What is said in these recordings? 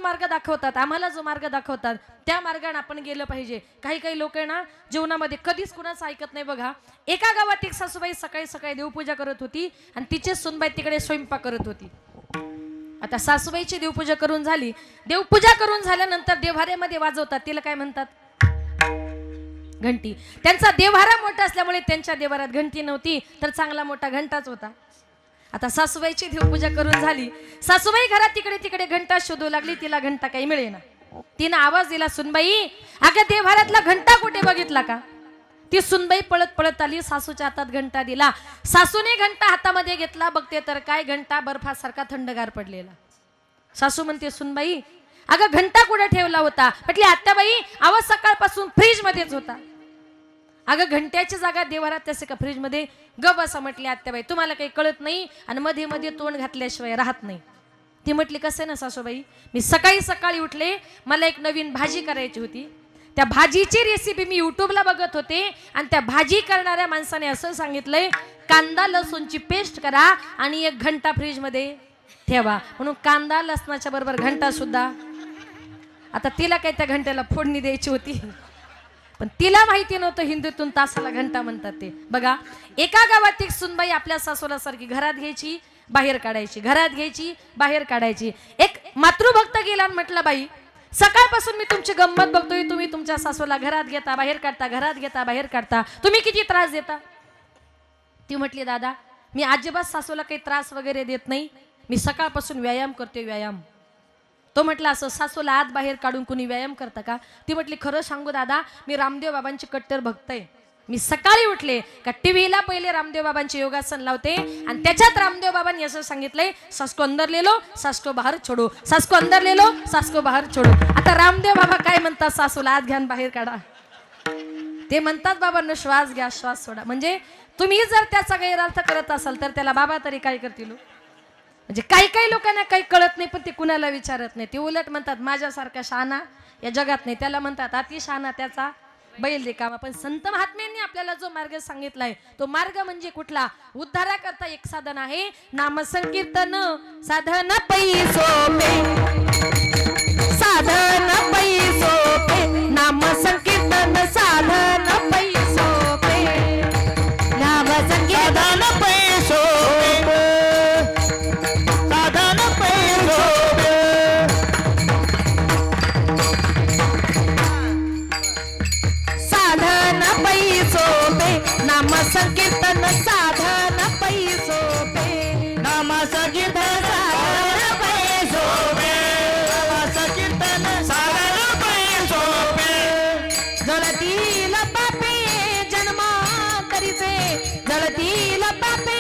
मार्ग दाखवतात, आम्हाला जो मार्ग दाखवतात त्या मार्गाने आपण गेलं पाहिजे. काही काही लोक आहे ना जीवनामध्ये कधीच कुणाचं ऐकत नाही बघा. एका गावात एक सासूबाई सकाळी सकाळी देवपूजा करत होती आणि तिचे सुनबाई तिकडे स्वयंपाक करत होती. आता सासूबाईची देवपूजा करून झाली, देवपूजा करून झाल्यानंतर देव्हाऱ्यामध्ये वाजवतात, तिला काय म्हणतात? घंटी. त्यांचा देव्हारा मोठा असल्यामुळे त्यांच्या देव्हाऱ्यात घंटी नव्हती तर चांगला मोठा घंटाच होता. आता सासूबाईची देवपूजा करून झाली, सासूबाई घरात तिकडे तिकडे घंटा शोधू लागली, तिला घंटा काही मिळेना. तिनं आवाज दिला, सुनबाई अगं देव्हाऱ्यातला घंटा कुठे बघितला का? ती सुनबाई पळत पळत आली, सासूच्या हातात घंटा दिला. सासूने घंटा हातामध्ये घेतला, बघते तर काय घंटा बर्फासारखा थंडगार पडलेला. सासू म्हणते, सुनबाई अगं घंटा कुठे ठेवला होता? म्हटली, आत्याबाई आवाज सकाळपासून फ्रीज मध्येच होता. अगं घंट्याची जागा देव्हाऱ्यात तसे का फ्रीज मध्ये? ग बसा म्हटली आत्याबाई, तुम्हाला काही कळत नाही आणि मध्ये मध्ये तोंड घातल्याशिवाय राहत नाही. ती म्हटली, कसं ना सासूबाई, मी सकाळी सकाळी उठले, मला एक नवीन भाजी करायची होती. त्या भाजीची रेसिपी मी युट्यूबला बघत होते आणि त्या भाजी करणाऱ्या माणसाने असं सांगितलंय, कांदा लसूणची पेस्ट करा आणि एक घंटा फ्रीज मध्ये ठेवा. म्हणून कांदा लसणाच्या बरोबर घंटा सुद्धा. आता तिला काही त्या घंट्याला फोडणी द्यायची होती, पण तिला माहिती नव्हतं हिंदीतून तासाला घंटा म्हणतात ते. बघा, एका गावात एक सुनबाई आपल्या सासूला सारखी घरात घ्यायची बाहेर काढायची, घरात घ्यायची बाहेर काढायची. एक मातृभक्त गेला आणि म्हटलं, बाई सकाळपासून मी तुमची गंमत बघतोय, तुम्ही तुमच्या सासूला घरात घेता बाहेर काढता, घरात घेता बाहेर काढता, तुम्ही किती त्रास देता? ती म्हटली, दादा मी अजिबात सासूला काही त्रास वगैरे देत नाही, मी सकाळपासून व्यायाम करते, व्यायाम. तो म्हटला, असं सासूला आत बाहेर काढून कुणी व्यायाम करता का? ती म्हटली, खरं सांगू दादा, मी रामदेव बाबांची कट्टर भक्त आहे. मी सकाळी उठले का टीव्हीला पहिले रामदेव बाबांचे योगासन लावते आणि त्याच्यात रामदेव बाबांनी असं सांगितलंय, सास को अंदर ले लो, सास को बाहेर छोडो, सास को अंदर ले लो, सास को बाहेर छोडो. आता रामदेव बाबा काय म्हणतात? सासूला आत घ्या बाहेर काढा. ते म्हणतात, बाबांनो श्वास घ्या श्वास सोडा. म्हणजे तुम्ही जर त्याचा गैरअर्थ करत असाल तर त्याला बाबा तरी काय करतील? म्हणजे काही काही लोकांना काही कळत नाही, पण ते कुणाला विचारत नाही. ते उलट म्हणतात, माझ्यासारखा शहाणा या जगात नाही. त्याला म्हणतात अति शहाणा त्याचा बैल रिकामा. पण संत महात्म्यांनी आपल्याला जो मार्ग सांगितलाय तो मार्ग म्हणजे कुठला? उद्धाराकरता एक साधन आहे, नाम संकीर्तन. साधन पै सोपे, साधन पै सोपे, नाम संकीर्तन साधन पै सोपे, नाम संकीर्तन पै सोपे, साधन पै सोपे. साधन पै सोपे, नाम संकीर्तन साधन पै सोपे, नाम संकीर्तन साधन पै सोपे, नाम संकीर्तन साधन पै सोपे. जळतील पापे जन्मांतरीचे, जळतील पापे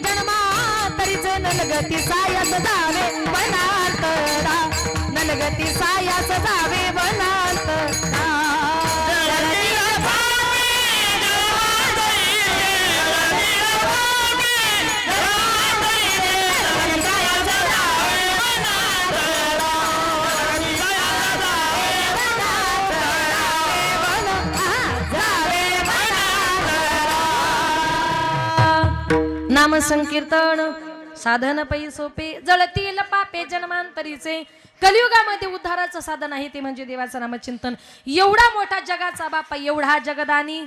जन्मांतरीचे, नलगती सायास जावे वनांतरा, नलगती सायास जावे वनांतरा. नाम संकीर्तन साधन पै सोपे, जळतील पापे जन्मांतरीचे. कलियुगामध्ये उद्धाराचं साधन आहे ते म्हणजे देवाचं नामचिंतन. एवढा मोठा जगाचा बापा, एवढा जगदानी